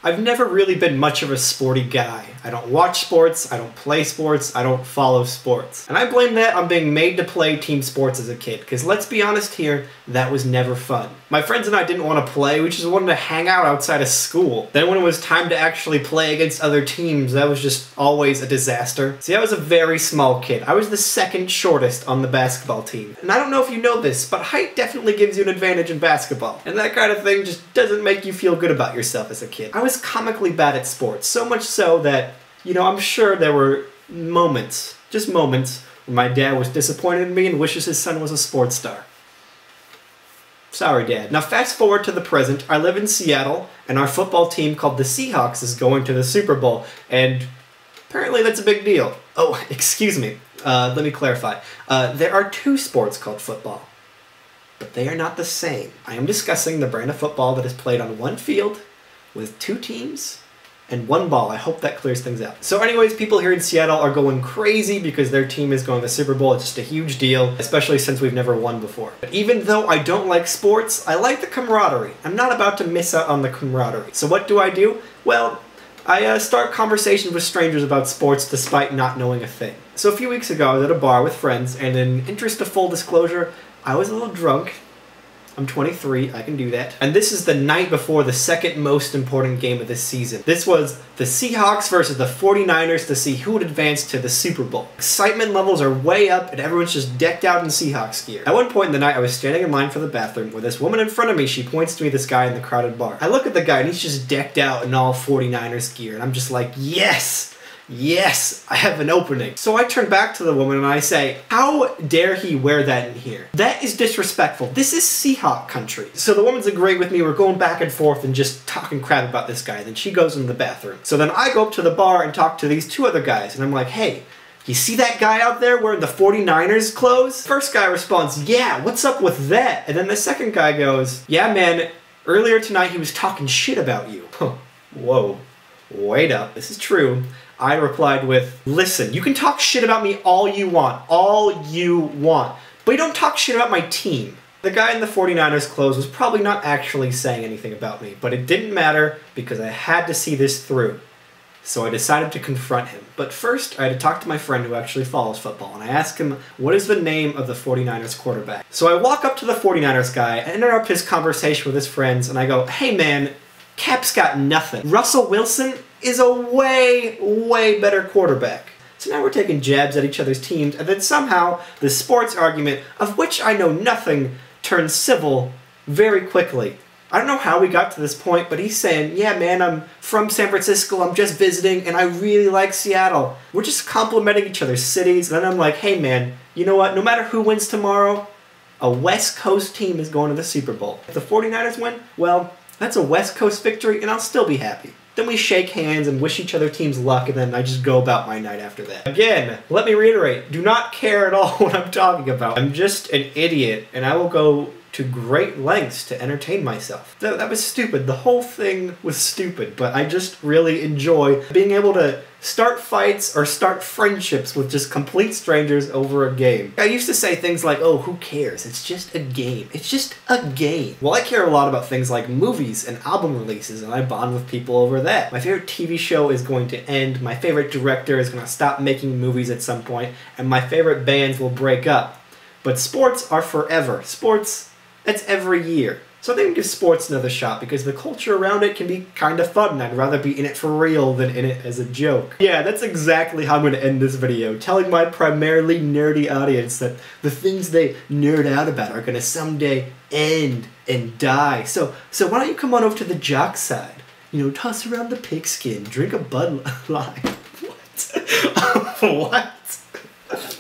I've never really been much of a sporty guy. I don't watch sports, I don't play sports, I don't follow sports. And I blame that on being made to play team sports as a kid, because let's be honest here, that was never fun. My friends and I didn't want to play, we just wanted to hang out outside of school. Then when it was time to actually play against other teams, that was just always a disaster. See, I was a very small kid. I was the second shortest on the basketball team. And I don't know if you know this, but height definitely gives you an advantage in basketball. And that kind of thing just doesn't make you feel good about yourself as a kid. I was comically bad at sports, so much so that, you know, I'm sure there were moments, just moments, when my dad was disappointed in me and wishes his son was a sports star. Sorry, Dad. Now fast forward to the present. I live in Seattle, and our football team called the Seahawks is going to the Super Bowl, and apparently that's a big deal. Oh, excuse me. Let me clarify. There are two sports called football, but they are not the same. I am discussing the brand of football that is played on one field with two teams and one ball. I hope that clears things out. So anyways, people here in Seattle are going crazy because their team is going to the Super Bowl. It's just a huge deal, especially since we've never won before. But even though I don't like sports, I like the camaraderie. I'm not about to miss out on the camaraderie. So what do? Well, I start conversations with strangers about sports despite not knowing a thing. So a few weeks ago, I was at a bar with friends, and in interest of full disclosure, I was a little drunk. I'm 23, I can do that. And this is the night before the second most important game of this season. This was the Seahawks versus the 49ers to see who would advance to the Super Bowl. Excitement levels are way up and everyone's just decked out in Seahawks gear. At one point in the night, I was standing in line for the bathroom with this woman in front of me. She points to me, this guy in the crowded bar. I look at the guy and he's just decked out in all 49ers gear and I'm just like, yes! Yes, I have an opening. So I turn back to the woman and I say, how dare he wear that in here? That is disrespectful. This is Seahawk country. So the woman's agreeing with me. We're going back and forth and just talking crap about this guy. Then she goes into the bathroom. So then I go up to the bar and talk to these two other guys. And I'm like, hey, you see that guy out there wearing the 49ers clothes? First guy responds, yeah, what's up with that? And then the second guy goes, yeah, man, earlier tonight he was talking shit about you. Whoa, wait up, this is true. I replied with, listen, you can talk shit about me all you want, but you don't talk shit about my team. The guy in the 49ers clothes was probably not actually saying anything about me, but it didn't matter because I had to see this through. So I decided to confront him. But first, I had to talk to my friend who actually follows football, and I asked him, what is the name of the 49ers quarterback? So I walk up to the 49ers guy and interrupt his conversation with his friends, and I go, hey man, Cap's got nothing. Russell Wilson is a way better quarterback. So now we're taking jabs at each other's teams, and then somehow the sports argument, of which I know nothing, turns civil very quickly. I don't know how we got to this point, but he's saying, yeah man, I'm from San Francisco, I'm just visiting, and I really like Seattle. We're just complimenting each other's cities, and then I'm like, hey man, you know what, no matter who wins tomorrow, a West Coast team is going to the Super Bowl. If the 49ers win, well, that's a West Coast victory, and I'll still be happy. Then we shake hands and wish each other teams luck, and then I just go about my night after that. Again, let me reiterate, do not care at all what I'm talking about. I'm just an idiot, and I will go to great lengths to entertain myself. That was stupid. The whole thing was stupid, but I just really enjoy being able to start fights or start friendships with just complete strangers over a game. I used to say things like, oh, who cares? It's just a game. It's just a game. Well, I care a lot about things like movies and album releases, and I bond with people over that. My favorite TV show is going to end, my favorite director is going to stop making movies at some point, and my favorite bands will break up. But sports are forever. Sports, that's every year. So I think give sports another shot because the culture around it can be kind of fun. I'd rather be in it for real than in it as a joke. Yeah, that's exactly how I'm going to end this video, telling my primarily nerdy audience that the things they nerd out about are going to someday end and die. So why don't you come on over to the jock side? You know, toss around the pigskin, drink a Bud Light. What? What?